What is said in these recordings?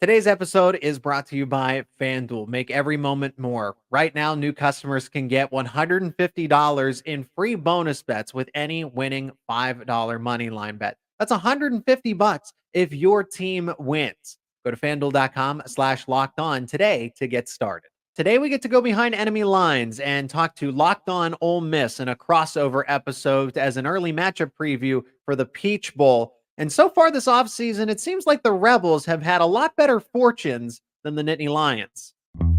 Today's episode is brought to you by FanDuel. Make every moment more. Right now, new customers can get $150 in free bonus bets with any winning $5 money line bet. That's $150 if your team wins. Go to fanduel.com/locked on today to get started. Today, we get to go behind enemy lines and talk to Locked On Ole Miss in a crossover episode as an early matchup preview for the Peach Bowl. And so far this offseason, it seems like the Rebels have had a lot better fortunes than the Nittany Lions.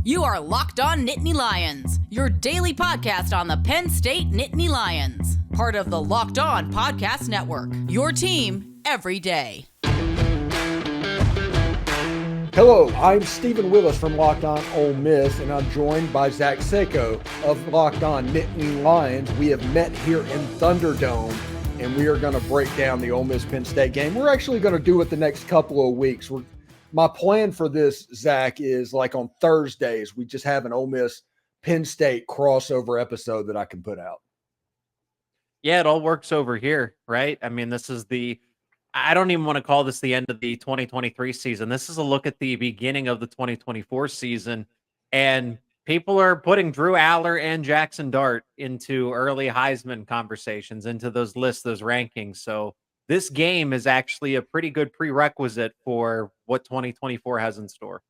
You are Locked On Nittany Lions, your daily podcast on the Penn State Nittany Lions. Part of the Locked On Podcast Network, your team every day. Hello, I'm Steven Willis from Locked On Ole Miss, and I'm joined by Zach Seyko of Locked On Nittany Lions. We have met here in Thunderdome, and we are going to break down the Ole Miss Penn State game. We're actually going to do it the next couple of weeks. My plan for this, Zach, is like on Thursdays, we just have an Ole Miss Penn State crossover episode that I can put out. Yeah, it all works over here, right? I mean, I don't even want to call this the end of the 2023 season. This is a look at the beginning of the 2024 season, and people are putting Drew Aller and Jackson Dart into early Heisman conversations, into those lists, those rankings. So this game is actually a pretty good prerequisite for what 2024 has in store.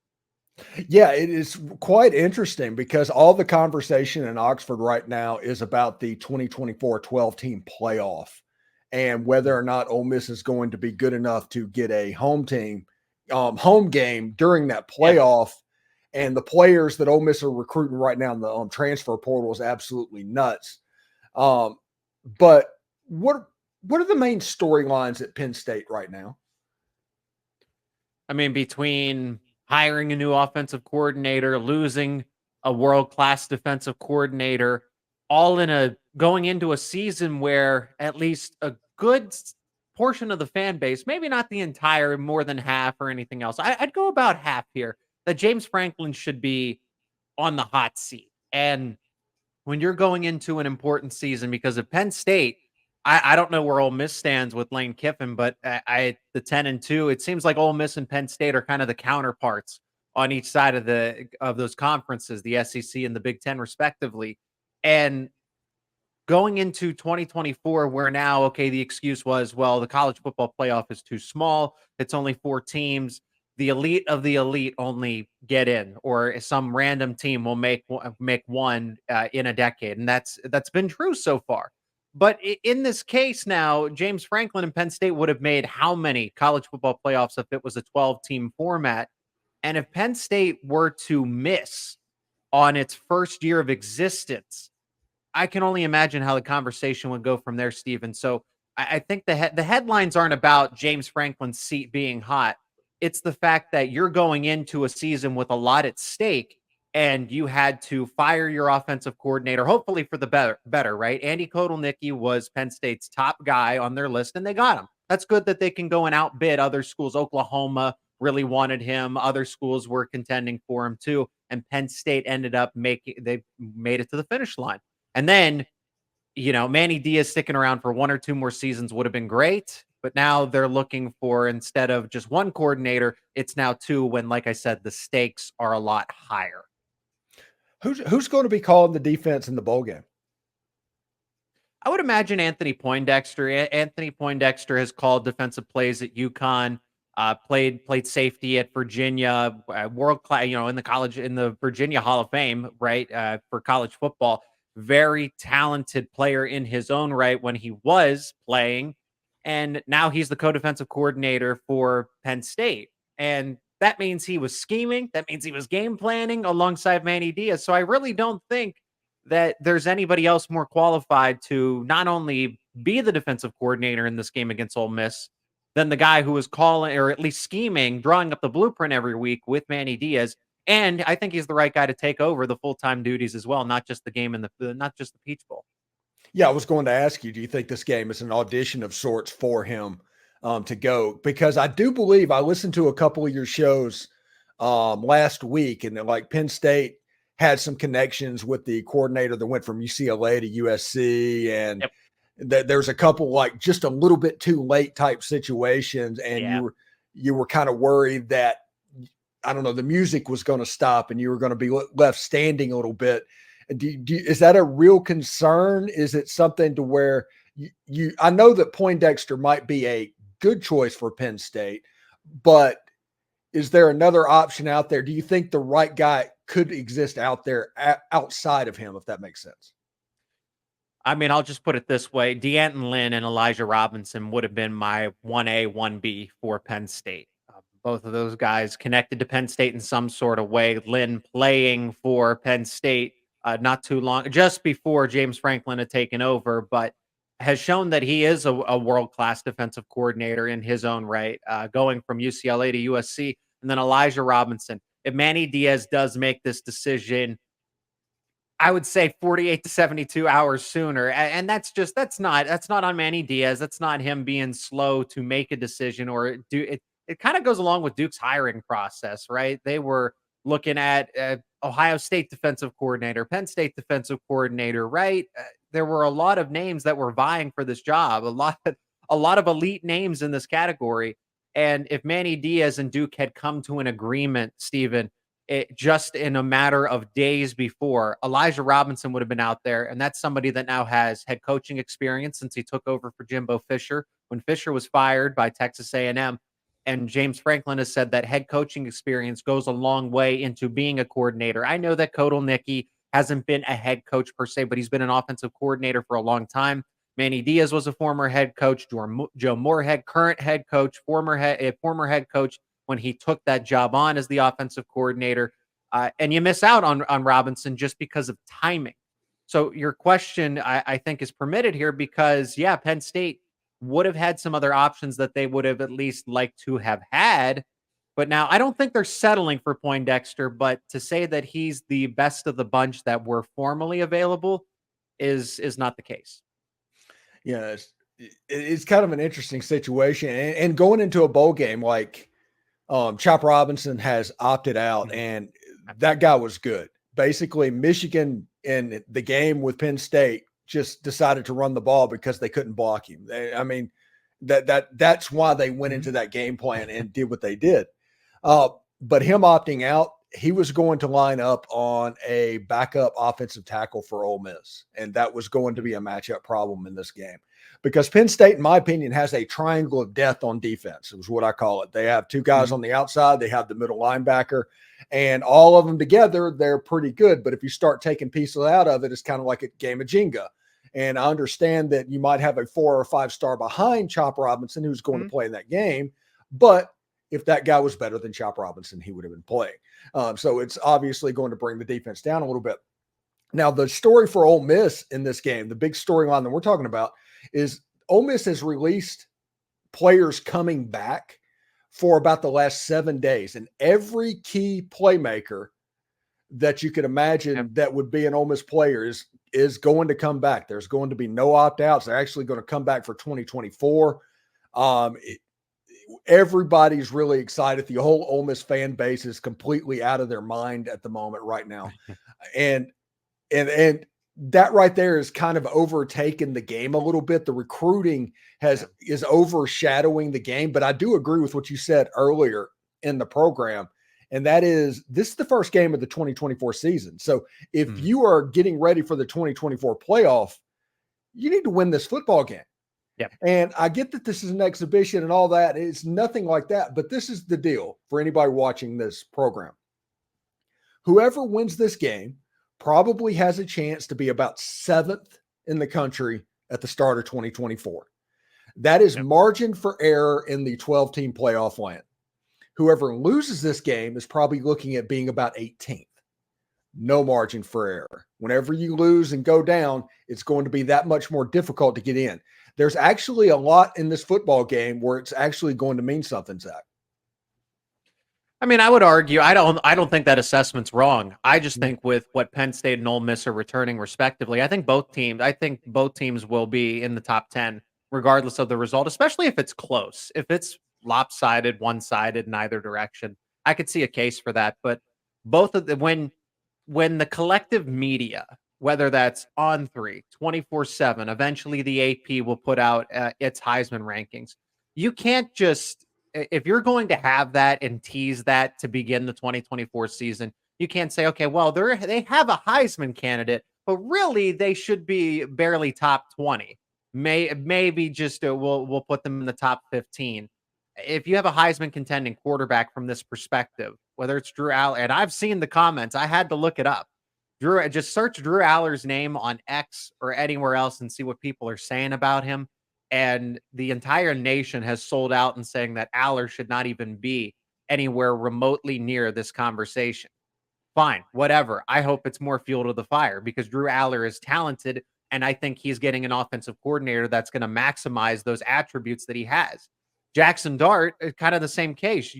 Yeah, it is quite interesting because all the conversation in Oxford right now is about the 2024 12-team playoff and whether or not Ole Miss is going to be good enough to get a home game during that playoff. Yeah. And the players that Ole Miss are recruiting right now in the transfer portal is absolutely nuts. But what are the main storylines at Penn State right now? I mean, between hiring a new offensive coordinator, losing a world-class defensive coordinator, all in going into a season where at least a good portion of the fan base, maybe not the entire, more than half or anything else, I'd go about half here, that James Franklin should be on the hot seat. And when you're going into an important season, because of Penn State, I don't know where Ole Miss stands with Lane Kiffin, but the 10-2, it seems like Ole Miss and Penn State are kind of the counterparts on each side of those conferences, the SEC and the Big Ten, respectively. And going into 2024, where now, okay, the excuse was, well, the college football playoff is too small. It's only 4 teams. The elite of the elite only get in, or some random team will make one in a decade. And that's been true so far. But in this case now, James Franklin and Penn State would have made how many college football playoffs if it was a 12-team format? And if Penn State were to miss on its first year of existence, I can only imagine how the conversation would go from there, Steven. So I think the headlines aren't about James Franklin's seat being hot. It's the fact that you're going into a season with a lot at stake, and you had to fire your offensive coordinator, hopefully for the better, right? Andy Kotelnicki was Penn State's top guy on their list, and they got him. That's good that they can go and outbid other schools. Oklahoma really wanted him. Other schools were contending for him too. And Penn State ended up made it to the finish line. And then, Manny Diaz sticking around for 1 or 2 more seasons would have been great. But now they're looking for, instead of just one coordinator, it's now 2 when, like I said, the stakes are a lot higher. Who's going to be calling the defense in the bowl game? I would imagine Anthony Poindexter. Anthony Poindexter has called defensive plays at UConn, played safety at Virginia, world class, in the Virginia Hall of Fame, right? For college football, very talented player in his own right when he was playing. And now he's the co-defensive coordinator for Penn State. And that means he was scheming. That means he was game planning alongside Manny Diaz. So I really don't think that there's anybody else more qualified to not only be the defensive coordinator in this game against Ole Miss than the guy who was calling, or at least scheming, drawing up the blueprint every week with Manny Diaz. And I think he's the right guy to take over the full-time duties as well, not just the game not just the Peach Bowl. Yeah, I was going to ask you, do you think this game is an audition of sorts for him to go? Because I do believe I listened to a couple of your shows last week, and like Penn State had some connections with the coordinator that went from UCLA to USC, and there's a couple like just a little bit too late type situations, and you were kind of worried that I don't know, the music was going to stop and you were going to be left standing a little bit. And is that a real concern? Is it something to where I know that Poindexter might be a good choice for Penn State, but is there another option out there? Do you think the right guy could exist out there outside of him, if that makes sense? I mean, I'll just put it this way. D'Anton Lynn and Elijah Robinson would have been my 1A, 1B for Penn State. Both of those guys connected to Penn State in some sort of way. Lynn playing for Penn State not too long, just before James Franklin had taken over, but has shown that he is a world-class defensive coordinator in his own right, going from UCLA to USC. And then Elijah Robinson. If Manny Diaz does make this decision, I would say 48 to 72 hours sooner. And that's not on Manny Diaz. That's not him being slow to make a decision or do it. It kind of goes along with Duke's hiring process, right? They were looking at Ohio State defensive coordinator, Penn State defensive coordinator, right? There were a lot of names that were vying for this job, a lot of elite names in this category. And if Manny Diaz and Duke had come to an agreement, Steven, just in a matter of days before, Elijah Robinson would have been out there. And that's somebody that now has head coaching experience since he took over for Jimbo Fisher when Fisher was fired by Texas A&M. And James Franklin has said that head coaching experience goes a long way into being a coordinator. I know that Kotelnicki hasn't been a head coach per se, but he's been an offensive coordinator for a long time. Manny Diaz was a former head coach. Joe Moorhead, current head coach, former head coach when he took that job on as the offensive coordinator. And you miss out on Robinson just because of timing. So your question, I think, is permitted here because, yeah, Penn State would have had some other options that they would have at least liked to have had. But now I don't think they're settling for Poindexter, but to say that he's the best of the bunch that were formally available is not the case. Yeah, it's kind of an interesting situation. And going into a bowl game, like Chop Robinson has opted out, and that guy was good. Basically, Michigan in the game with Penn State just decided to run the ball because they couldn't block him. That's why they went into that game plan and did what they did. But him opting out, he was going to line up on a backup offensive tackle for Ole Miss, and that was going to be a matchup problem in this game because Penn State, in my opinion, has a triangle of death on defense. It was what I call it. They have two guys on the outside. They have the middle linebacker, and all of them together, they're pretty good. But if you start taking pieces out of it, it's kind of like a game of Jenga. And I understand that you might have a 4 or 5 star behind Chop Robinson who's going to play in that game, but if that guy was better than Chop Robinson, he would have been playing. So it's obviously going to bring the defense down a little bit. Now, the story for Ole Miss in this game, the big storyline that we're talking about is Ole Miss has released players coming back for about the last 7 days. And every key playmaker that you could imagine that would be an Ole Miss player is going to come back. There's going to be no opt-outs. They're actually going to come back for 2024. Everybody's really excited. The whole Ole Miss fan base is completely out of their mind at the moment right now. And that right there is kind of overtaken the game a little bit. The recruiting is overshadowing the game, but I do agree with what you said earlier in the program. And that is, this is the first game of the 2024 season. So if you are getting ready for the 2024 playoff, you need to win this football game. Yeah. And I get that this is an exhibition and all that. It's nothing like that. But this is the deal for anybody watching this program. Whoever wins this game probably has a chance to be about 7th in the country at the start of 2024. That is margin for error in the 12-team playoff land. Whoever loses this game is probably looking at being about 18th. No margin for error. Whenever you lose and go down, it's going to be that much more difficult to get in. There's actually a lot in this football game where it's actually going to mean something, Zach. I mean, I would argue, I don't think that assessment's wrong. I just think with what Penn State and Ole Miss are returning respectively, I think both teams will be in the top 10 regardless of the result, especially if it's close. If it's lopsided, one-sided in either direction, I could see a case for that. But both of them, when the collective media, whether that's On 3, 24/7, eventually the AP will put out its Heisman rankings. You can't just if you're going to have that and tease that to begin the 2024 season, you can't say, okay, well, they have a Heisman candidate, but really they should be barely top 20. Maybe just we'll put them in the top 15. If you have a Heisman contending quarterback from this perspective, whether it's Drew Aller, and I've seen the comments, I had to look it up. Just search Drew Aller's name on X or anywhere else and see what people are saying about him. And the entire nation has sold out and saying that Aller should not even be anywhere remotely near this conversation. Fine, whatever. I hope it's more fuel to the fire because Drew Aller is talented, and I think he's getting an offensive coordinator that's going to maximize those attributes that he has. Jackson Dart, kind of the same case.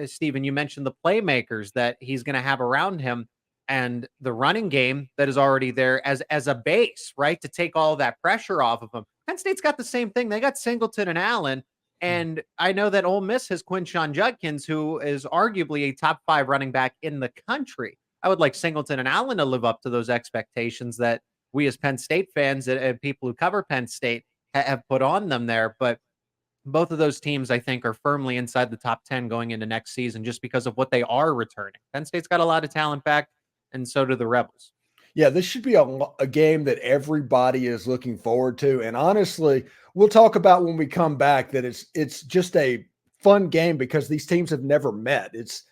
Steven, you mentioned the playmakers that he's going to have around him and the running game that is already there as a base, right? To take all that pressure off of him. Penn State's got the same thing. They got Singleton and Allen. And I know that Ole Miss has Quinshon Judkins, who is arguably a top 5 running back in the country. I would like Singleton and Allen to live up to those expectations that we as Penn State fans and people who cover Penn State have put on them there. But both of those teams, I think, are firmly inside the top 10 going into next season just because of what they are returning. Penn State's got a lot of talent back, and so do the Rebels. Yeah, this should be a game that everybody is looking forward to. And honestly, we'll talk about when we come back that it's just a fun game because these teams have never met. It's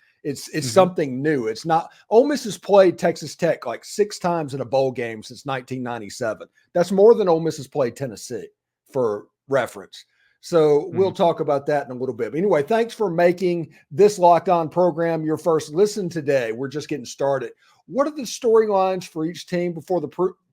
something new. It's not. Ole Miss has played Texas Tech like 6 times in a bowl game since 1997. That's more than Ole Miss has played Tennessee, for reference. So we'll talk about that in a little bit. But anyway, thanks for making this Locked On program your first listen today. We're just getting started. What are the storylines for each team before the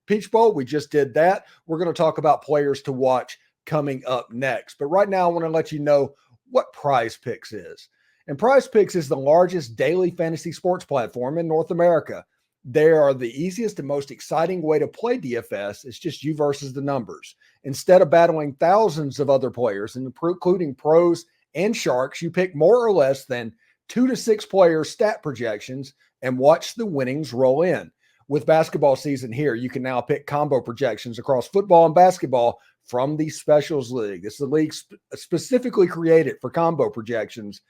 Peach Bowl? We just did that. We're going to talk about players to watch coming up next. But right now, I want to let you know what PrizePicks is. And PrizePicks is the largest daily fantasy sports platform in North America. They are the easiest and most exciting way to play DFS. It's just you versus the numbers. Instead of battling thousands of other players, including pros and sharks, you pick more or less than 2 to 6 player stat projections and watch the winnings roll in. With basketball season here, you can now pick combo projections across football and basketball from the Specials League. This is a league specifically created for combo projections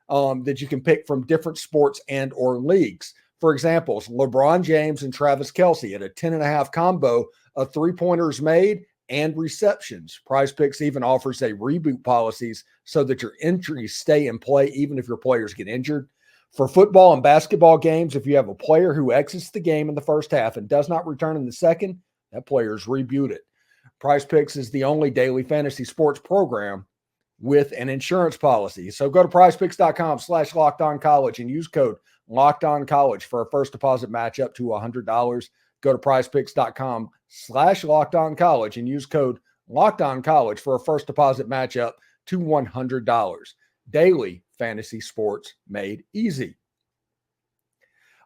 that you can pick from different sports and or leagues. For example, LeBron James and Travis Kelce at a 10.5 combo of 3-pointers made and receptions. PrizePicks even offers a reboot policies so that your entries stay in play even if your players get injured. For football and basketball games, if you have a player who exits the game in the first half and does not return in the second, that player is rebooted. PrizePicks is the only daily fantasy sports program with an insurance policy. So go to prizepicks.com/lockedoncollege and use code LockedOnCollege for a first deposit match up to $100. Go to prizepicks.com/lockedoncollege and use code LockedOnCollege for a first deposit match up to $100. Daily fantasy sports made easy.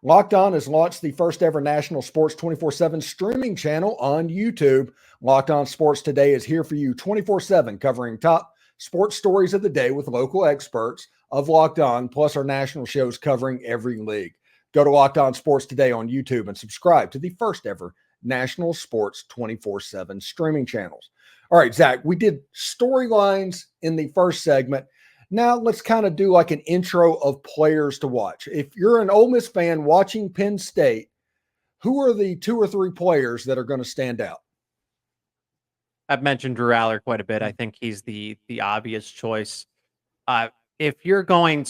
Locked On has launched the first ever national sports 24/7 streaming channel on YouTube. Locked On Sports Today is here for you 24/7, covering top sports stories of the day with local experts of Locked On, plus our national shows covering every league. Go to Locked On Sports Today on YouTube and subscribe to the first ever national sports 24/7 streaming channels. All right, Zach, we did storylines in the first segment. Now let's kind of do like an intro of players to watch. If you're an Ole Miss fan watching Penn State, who are the 2 or 3 players that are going to stand out? I've mentioned Drew Aller quite a bit. I think he's the obvious choice. If you're going,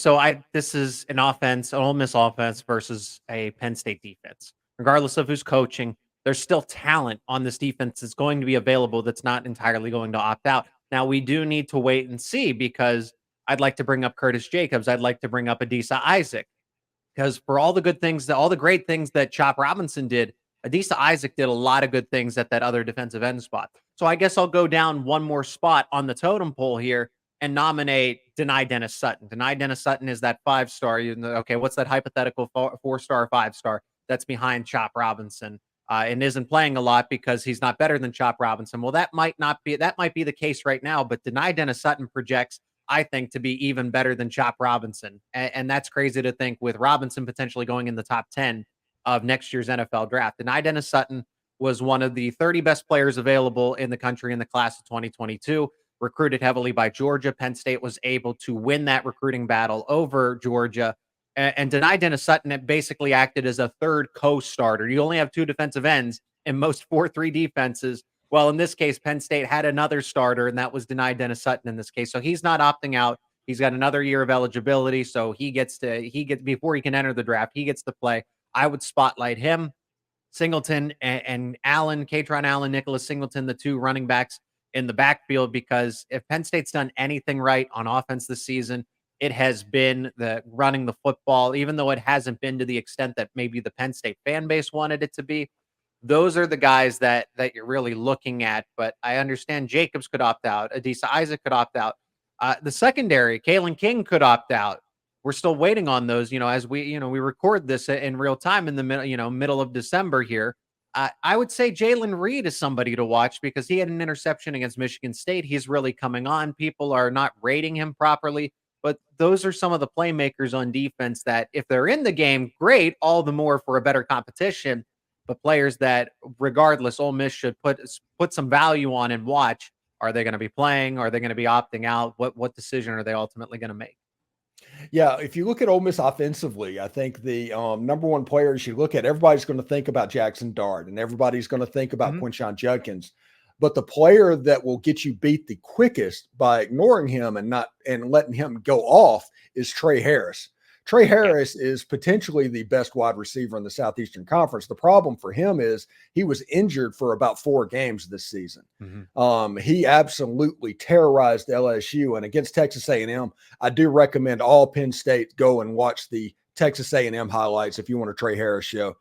this is an Ole Miss offense versus a Penn State defense. Regardless of who's coaching, there's still talent on this defense that's going to be available that's not entirely going to opt out. Now, we do need to wait and see because I'd like to bring up Curtis Jacobs. I'd like to bring up Adisa Isaac because for all the great things that Chop Robinson did, Adisa Isaac did a lot of good things at that other defensive end spot. So I guess I'll go down one more spot on the totem pole here and nominate Deni Dennis Sutton. Deni Dennis Sutton is that 5-star. Okay, what's that hypothetical 4-star, 5-star that's behind Chop Robinson and isn't playing a lot because he's not better than Chop Robinson? Well, that might be the case right now, but Deni Dennis Sutton projects, I think, to be even better than Chop Robinson. And that's crazy to think with Robinson potentially going in the top 10 of next year's NFL draft. Deni Dennis Sutton was one of the 30 best players available in the country in the class of 2022. recruited heavily by Georgia. Penn State was able to win that recruiting battle over Georgia. And Denai Dennis Sutton basically acted as a third co-starter. You only have two defensive ends in most 4-3 defenses. Well, in this case, Penn State had another starter, and that was Denai Dennis Sutton in this case. So he's not opting out. He's got another year of eligibility, so he gets before he can enter the draft, he gets to play. I would spotlight him, Singleton and Allen, Katron Allen, Nicholas Singleton, the two running backs in the backfield, because if Penn State's done anything right on offense this season, it has been the running the football, even though it hasn't been to the extent that maybe the Penn State fan base wanted it to be. Those are the guys that you're really looking at. But I understand Jacobs could opt out. Adisa Isaac could opt out. The secondary, Kalen King could opt out. We're still waiting on those, as we record this in real time in the middle of December here. I would say Jalen Reed is somebody to watch because he had an interception against Michigan State. He's really coming on. People are not rating him properly, but those are some of the playmakers on defense that if they're in the game, great, all the more for a better competition. But players that, regardless, Ole Miss should put some value on and watch. Are they going to be playing? Are they going to be opting out? What decision are they ultimately going to make? Yeah, if you look at Ole Miss offensively, I think the number one players you look at, everybody's going to think about Jackson Dart and everybody's going to think about Quinshon Judkins. But the player that will get you beat the quickest by ignoring him and letting him go off is Trey Harris. Trey Harris is potentially the best wide receiver in the Southeastern Conference. The problem for him is he was injured for about 4 games this season. He absolutely terrorized LSU. And against Texas A&M, I do recommend all Penn State go and watch the Texas A&M highlights if you want a Trey Harris show,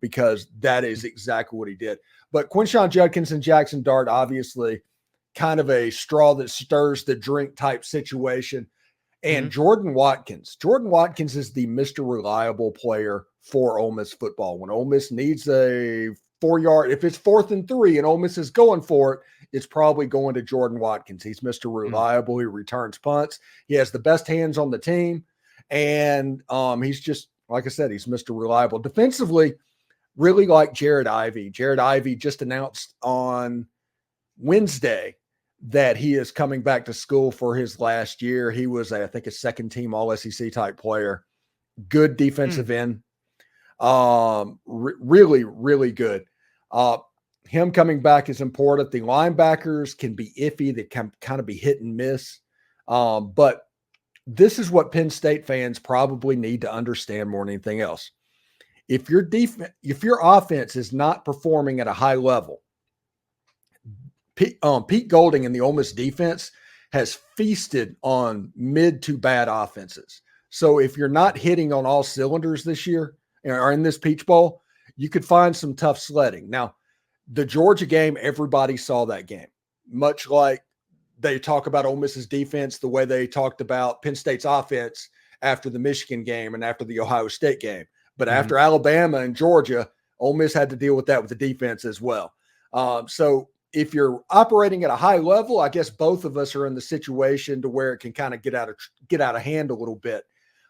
because that is exactly what he did. But Quinshon Judkins and Jackson Dart, obviously, kind of a straw that stirs the drink type situation. And Jordan Watkins is the Mr. Reliable player for Ole Miss football. When Ole Miss needs a 4-yard, if it's 4th and 3 and Ole Miss is going for it, it's probably going to Jordan Watkins. He's Mr. Reliable. He returns punts. He has the best hands on the team. And he's just, like I said, he's Mr. Reliable. Defensively, really like Jared Ivey. Jared Ivey just announced on Wednesday that he is coming back to school for his last year. He was, I think, a second-team All-SEC type player. Good defensive end. Really, really good. Him coming back is important. The linebackers can be iffy. They can kind of be hit and miss. But this is what Penn State fans probably need to understand more than anything else. If your offense is not performing at a high level, Pete Golding and the Ole Miss defense has feasted on mid to bad offenses. So if you're not hitting on all cylinders this year or in this Peach Bowl, you could find some tough sledding. Now, the Georgia game, everybody saw that game. Much like they talk about Ole Miss's defense, the way they talked about Penn State's offense after the Michigan game and after the Ohio State game. But after Alabama and Georgia, Ole Miss had to deal with that with the defense as well. So if you're operating at a high level, I guess both of us are in the situation to where it can kind of get out of hand a little bit.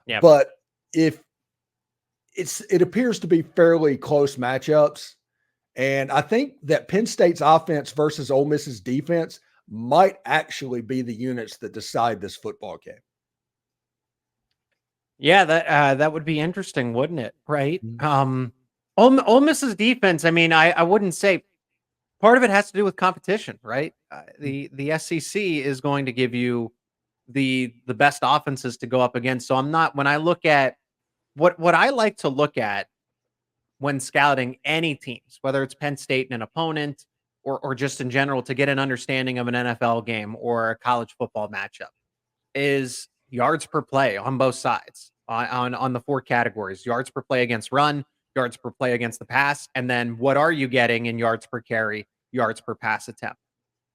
Yeah. But if it appears to be fairly close matchups, and I think that Penn State's offense versus Ole Miss's defense might actually be the units that decide this football game. Yeah, that would be interesting, wouldn't it? Right? Ole Miss's defense. I mean, I wouldn't say. Part of it has to do with competition, right? The SEC is going to give you the best offenses to go up against. So when I look at what I like to look at when scouting any teams, whether it's Penn State and an opponent or just in general to get an understanding of an NFL game or a college football matchup, is yards per play on both sides on the 4 categories: yards per play against run, yards per play against the pass, and then what are you getting in yards per carry, yards per pass attempt.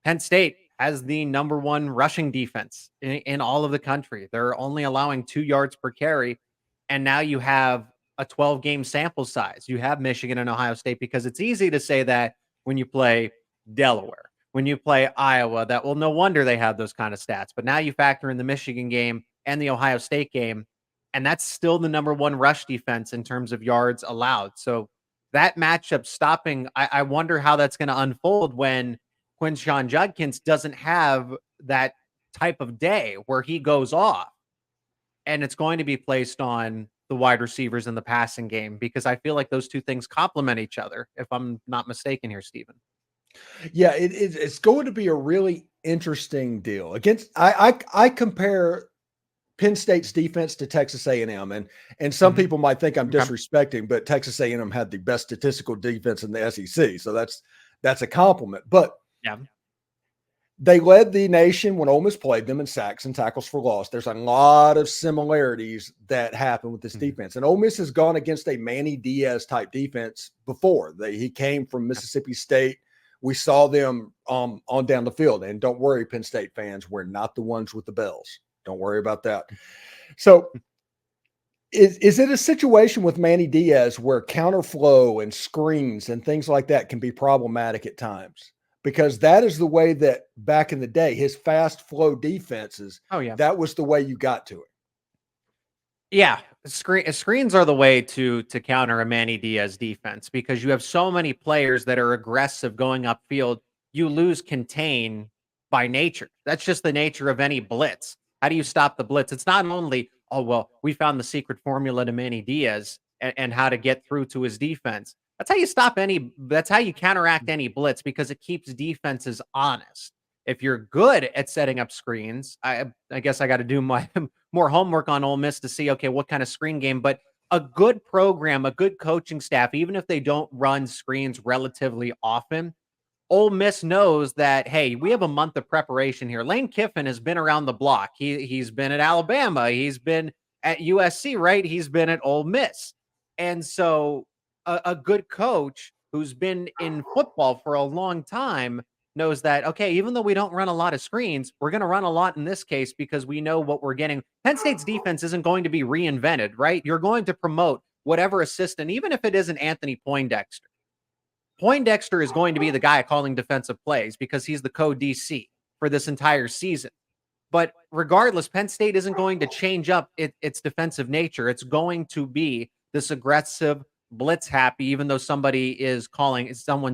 Penn State has the number 1 rushing defense in all of the country. They're only allowing 2 yards per carry, and now you have a 12-game sample size. You have Michigan and Ohio State, because it's easy to say that when you play Delaware, when you play Iowa, that, well, no wonder they have those kind of stats. But now you factor in the Michigan game and the Ohio State game, and that's still the number 1 rush defense in terms of yards allowed. So that matchup stopping, I wonder how that's going to unfold when Quinshon Judkins doesn't have that type of day where he goes off, and it's going to be placed on the wide receivers in the passing game because I feel like those two things complement each other, if I'm not mistaken here, Steven. Yeah, it's going to be a really interesting deal. Against I compare Penn State's defense to Texas A&M, and some people might think I'm Okay. disrespecting, but Texas A&M had the best statistical defense in the SEC, so that's a compliment. But Yeah. they led the nation when Ole Miss played them in sacks and tackles for loss. There's a lot of similarities that happen with this defense. And Ole Miss has gone against a Manny Diaz type defense before. He came from Mississippi State. We saw them on down the field. And don't worry, Penn State fans, we're not the ones with the bells. Don't worry about that. So is it a situation with Manny Diaz where counterflow and screens and things like that can be problematic at times? Because that is the way that back in the day, his fast flow defenses, that was the way you got to it. Yeah, screens are the way to counter a Manny Diaz defense because you have so many players that are aggressive going upfield. You lose contain by nature. That's just the nature of any blitz. How do you stop the blitz? It's not only, oh, well, we found the secret formula to Manny Diaz and how to get through to his defense. That's how you counteract any blitz because it keeps defenses honest. If you're good at setting up screens, I guess I got to do my more homework on Ole Miss to see, okay, what kind of screen game, but a good program, a good coaching staff, even if they don't run screens relatively often, Ole Miss knows that, hey, we have a month of preparation here. Lane Kiffin has been around the block. He's been at Alabama. He's been at USC, right? He's been at Ole Miss. And so a good coach who's been in football for a long time knows that, okay, even though we don't run a lot of screens, we're going to run a lot in this case because we know what we're getting. Penn State's defense isn't going to be reinvented, right? You're going to promote whatever assistant, even if it isn't Anthony Poindexter. Poindexter is going to be the guy calling defensive plays because he's the co-DC for this entire season. But regardless, Penn State isn't going to change up its defensive nature. It's going to be this aggressive, blitz happy, even though someone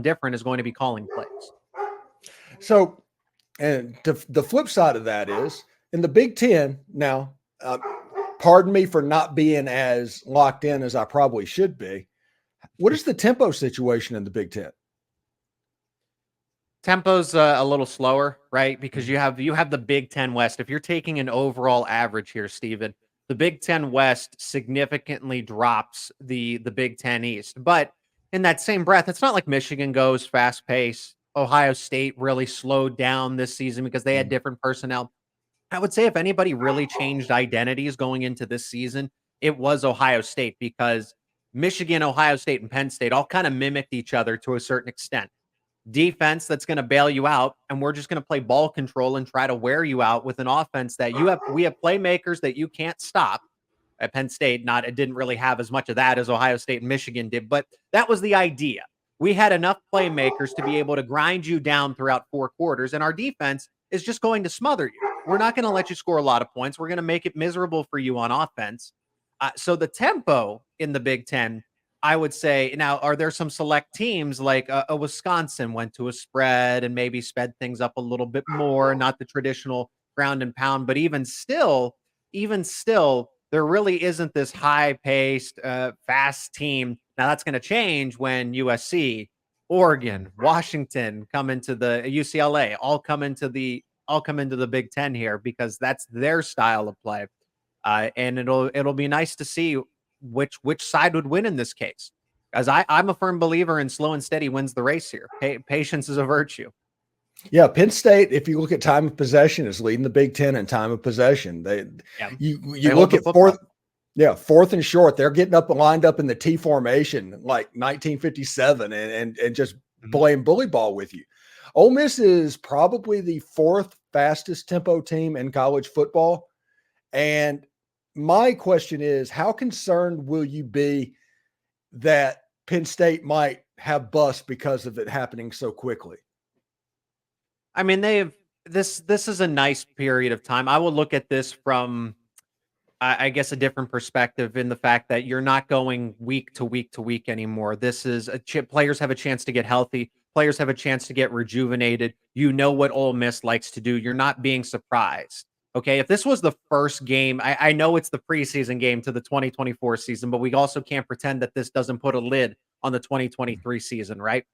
different is going to be calling plays. So, and the flip side of that is in the Big Ten now, pardon me for not being as locked in as I probably should be. What is the tempo situation in the Big Ten? Tempo's a little slower, right? Because you have the Big Ten West. If you're taking an overall average here, Steven, the Big Ten West significantly drops the Big Ten East. But in that same breath, it's not like Michigan goes fast pace. Ohio State really slowed down this season because they had different personnel. I would say if anybody really changed identities going into this season, it was Ohio State because Michigan, Ohio State, and Penn State all kind of mimicked each other to a certain extent. Defense that's going to bail you out, and we're just going to play ball control and try to wear you out with an offense that we have playmakers that you can't stop. At Penn State, it didn't really have as much of that as Ohio State and Michigan did, but that was the idea. We had enough playmakers to be able to grind you down throughout 4 quarters, and our defense is just going to smother you. We're not going to let you score a lot of points. We're going to make it miserable for you on offense. So the tempo in the Big Ten, I would say, now, are there some select teams like a Wisconsin went to a spread and maybe sped things up a little bit more, not the traditional ground and pound, but even still, there really isn't this high-paced, fast team. Now, that's going to change when USC, Oregon, Washington come into the UCLA, all come into the Big Ten here because that's their style of play. And it'll be nice to see which side would win in this case. As I'm a firm believer in slow and steady wins the race here. Patience is a virtue. Yeah, Penn State, if you look at time of possession, is leading the Big Ten in time of possession. You look at fourth and short, they're getting lined up in the T formation like 1957 and just playing bully ball with you. Ole Miss is probably the 4th fastest tempo team in college football. And my question is, how concerned will you be that Penn State might have bust because of it happening so quickly? I mean, this is a nice period of time. I will look at this from, I guess, a different perspective in the fact that you're not going week to week to week anymore. This is players have a chance to get healthy. players have a chance to get rejuvenated. You know what Ole Miss likes to do. You're not being surprised. Okay, if this was the first game, I know it's the preseason game to the 2024 season, but we also can't pretend that this doesn't put a lid on the 2023 season, right?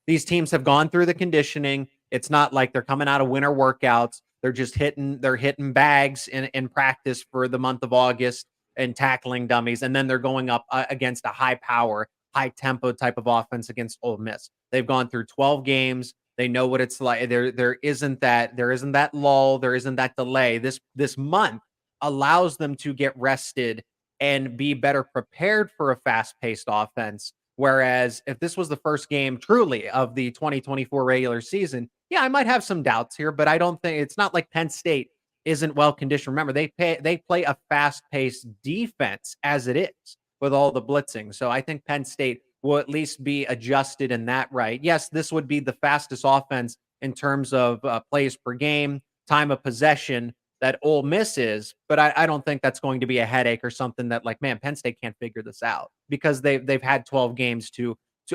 These teams have gone through the conditioning. It's not like they're coming out of winter workouts. They're just hitting bags in practice for the month of August and tackling dummies. And then they're going up against a high power, high tempo type of offense against Ole Miss. They've gone through 12 games. They know what it's like. There isn't that lull. There isn't that delay. This month allows them to get rested and be better prepared for a fast-paced offense. Whereas if this was the first game truly of the 2024 regular season, yeah, I might have some doubts here, but I don't think it's not like Penn State isn't well conditioned. Remember, they play a fast-paced defense as it is with all the blitzing. So I think Penn State will at least be adjusted in that right. Yes, this would be the fastest offense in terms of plays per game, time of possession that Ole Miss is, but I don't think that's going to be a headache or something that like, man, Penn State can't figure this out because they've had 12 games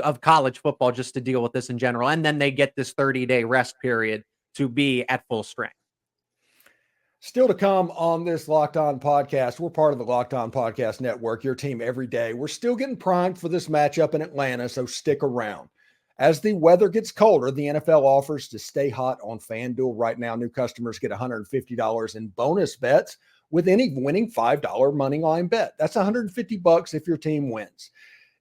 of college football just to deal with this in general. And then they get this 30-day rest period to be at full strength. Still to come on this Locked On podcast. We're part of the Locked On Podcast Network, your team every day. We're still getting primed for this matchup in Atlanta, so stick around. As the weather gets colder, the NFL offers to stay hot on FanDuel. Right now, new customers get $150 in bonus bets with any winning $5 moneyline bet. That's $150 if your team wins.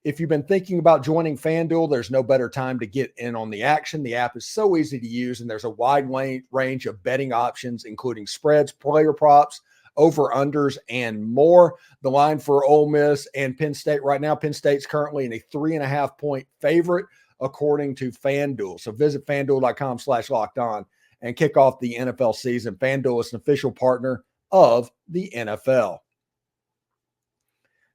If you've been thinking about joining FanDuel, there's no better time to get in on the action. The app is so easy to use, and there's a wide range of betting options, including spreads, player props, over-unders, and more. The line for Ole Miss and Penn State right now, Penn State's currently in a 3.5-point favorite, according to FanDuel. So visit FanDuel.com/lockedon and kick off the NFL season. FanDuel is an official partner of the NFL.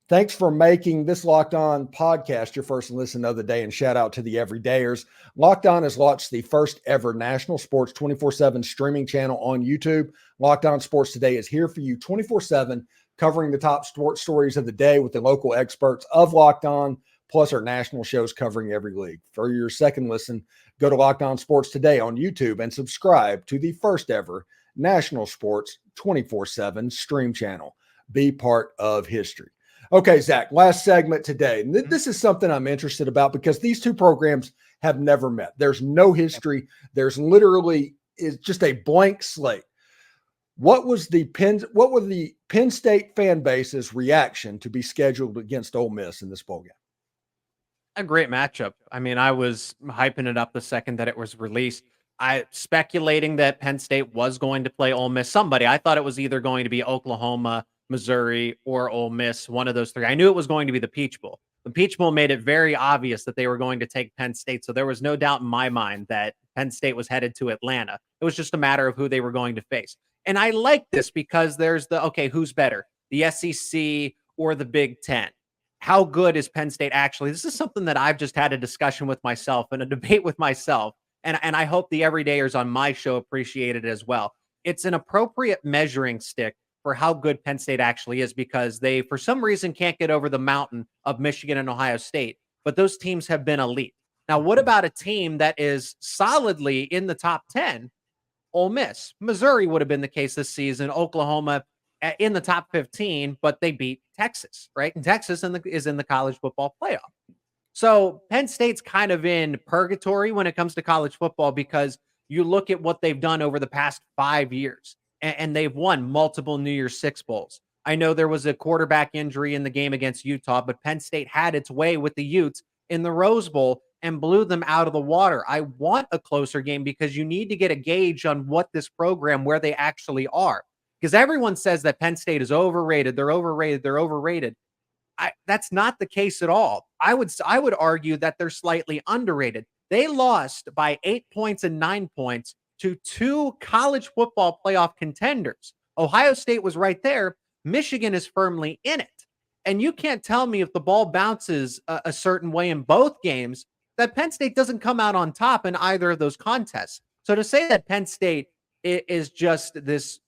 Thanks for making this Locked On podcast your first listen of the day, and shout out to the everydayers. Locked On has launched the first ever national sports 24/7 streaming channel on YouTube. Locked On Sports Today is here for you 24/7, covering the top sports stories of the day with the local experts of Locked On, plus our national shows covering every league. For your second listen, go to Locked On Sports Today on YouTube and subscribe to the first ever national sports 24/7 stream channel. Be part of history. Okay, Zach, last segment today. And this is something I'm interested about because these two programs have never met. There's no history. There's literally is just a blank slate. What was the Penn State fan base's reaction to be scheduled against Ole Miss in this bowl game? A great matchup. I mean, I was hyping it up the second that it was released. I speculating that Penn State was going to play Ole Miss. I thought it was either going to be Oklahoma, Missouri, or Ole Miss, one of those three. I knew it was going to be the Peach Bowl. The Peach Bowl made it very obvious that they were going to take Penn State, so there was no doubt in my mind that Penn State was headed to Atlanta. It was just a matter of who they were going to face. And I like this because there's who's better, the SEC or the Big Ten? How good is Penn State actually? This is something that I've just had a discussion with myself and a debate with myself, and I hope the everydayers on my show appreciate it as well. It's an appropriate measuring stick for how good Penn State actually is because they, for some reason, can't get over the mountain of Michigan and Ohio State, but those teams have been elite. Now, what about a team that is solidly in the top 10? Ole Miss. Missouri would have been the case this season. Oklahoma in the top 15, but they beat Texas, right? And Texas is in the college football playoff. So Penn State's kind of in purgatory when it comes to college football because you look at what they've done over the past 5 years. And they've won multiple New Year's Six Bowls. I know there was a quarterback injury in the game against Utah, but Penn State had its way with the Utes in the Rose Bowl and blew them out of the water. I want a closer game because you need to get a gauge on what this program, where they actually are. Because everyone says that Penn State is overrated. They're overrated. They're overrated. That's not the case at all. I would argue that they're slightly underrated. They lost by 8 points and 9 points to two college football playoff contenders. Ohio State was right there. Michigan is firmly in it. And you can't tell me if the ball bounces a certain way in both games that Penn State doesn't come out on top in either of those contests. So to say that Penn State is just this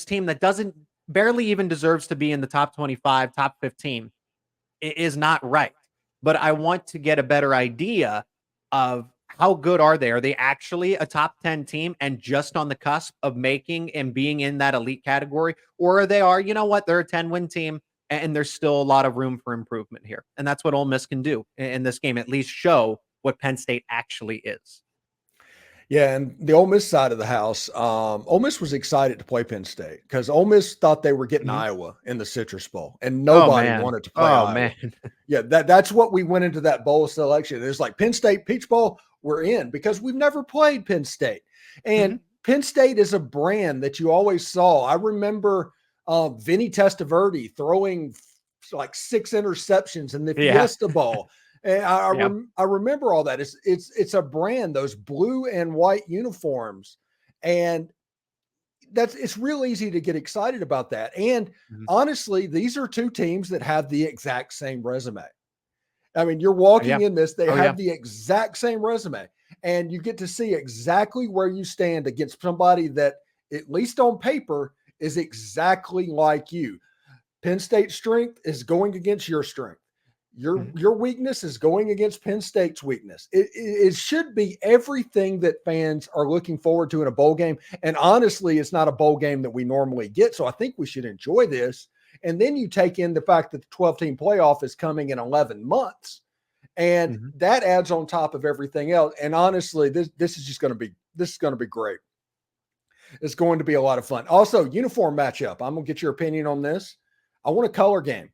team that barely even deserves to be in the top 25, top 15 is not right. But I want to get a better idea of how good are they? Are they actually a top 10 team and just on the cusp of making and being in that elite category? Or you know what, they're a 10-win team and there's still a lot of room for improvement here. And that's what Ole Miss can do in this game, at least show what Penn State actually is. Yeah, and the Ole Miss side of the house, Ole Miss was excited to play Penn State because Ole Miss thought they were getting Iowa in the Citrus Bowl, and nobody wanted to play Iowa. Man. Yeah, that's what we went into that bowl selection. It's like Penn State Peach Bowl, we're in because we've never played Penn State. And Penn State is a brand that you always saw. I remember Vinny Testaverde throwing like 6 interceptions in the Fiesta Bowl. And I remember all that. It's a brand, those blue and white uniforms. And it's real easy to get excited about that. And honestly, these are 2 teams that have the exact same resume. I mean, you're walking in this, they have the exact same resume, and you get to see exactly where you stand against somebody that, at least on paper, is exactly like you. Penn State's strength is going against your strength. Your weakness is going against Penn State's weakness. It should be everything that fans are looking forward to in a bowl game. And honestly, it's not a bowl game that we normally get. So I think we should enjoy this. And then you take in the fact that the 12-team playoff is coming in 11 months. And that adds on top of everything else. And honestly, this is just going to be great. It's going to be a lot of fun. Also, uniform matchup. I'm going to get your opinion on this. I want a color game.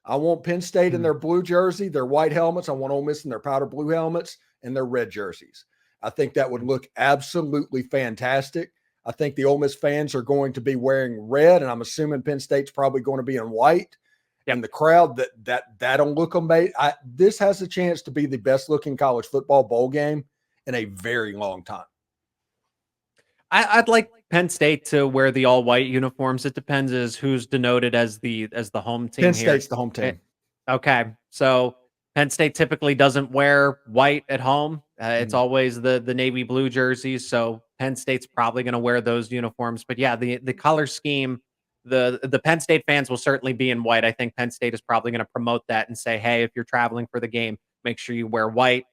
I want Penn State in their blue jersey, their white helmets. I want Ole Miss in their powder blue helmets and their red jerseys. I think that would look absolutely fantastic. I think the Ole Miss fans are going to be wearing red, and I'm assuming Penn State's probably going to be in white. And the crowd, that'll look amazing. This has a chance to be the best looking college football bowl game in a very long time. I'd like Penn State to wear the all white uniforms. It depends as who's denoted as the home team. Penn State's the home team. Okay. So Penn State typically doesn't wear white at home. It's always the navy blue jerseys. So Penn State's probably going to wear those uniforms. But yeah, the color scheme, the Penn State fans will certainly be in white. I think Penn State is probably going to promote that and say, hey, if you're traveling for the game, make sure you wear white.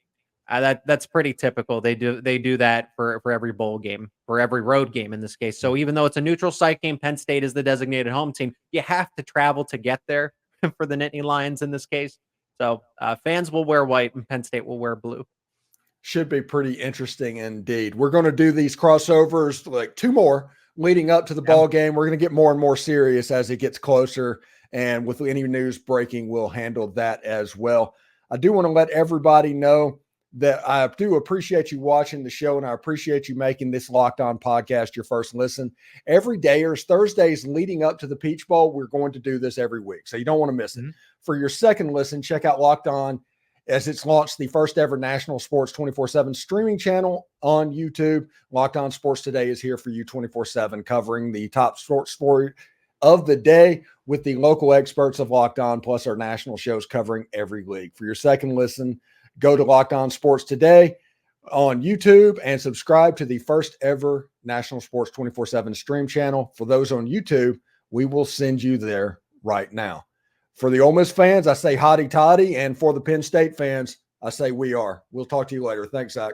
That's pretty typical. They do that for every bowl game, for every road game in this case. So even though it's a neutral site game, Penn State is the designated home team. You have to travel to get there for the Nittany Lions in this case. So fans will wear white and Penn State will wear blue. Should be pretty interesting indeed. We're going to do these crossovers, like 2 more leading up to the ball game. We're going to get more and more serious as it gets closer. And with any news breaking, we'll handle that as well. I do want to let everybody know that I do appreciate you watching the show, and I appreciate you making this Locked On podcast your first listen. Every day or Thursdays leading up to the Peach Bowl, we're going to do this every week, so you don't want to miss it. For your second listen, check out Locked On as it's launched the first ever national sports 24/7 streaming channel on YouTube. Locked On Sports Today is here for you 24/7, covering the top sports story of the day with the local experts of Locked On, plus our national shows covering every league. For your second listen, go to Locked On Sports Today on YouTube and subscribe to the first ever national sports 24/7 stream channel. For those on YouTube, we will send you there right now. For the Ole Miss fans, I say hotty toddy. And for the Penn State fans, I say we are. We'll talk to you later. Thanks, Zach.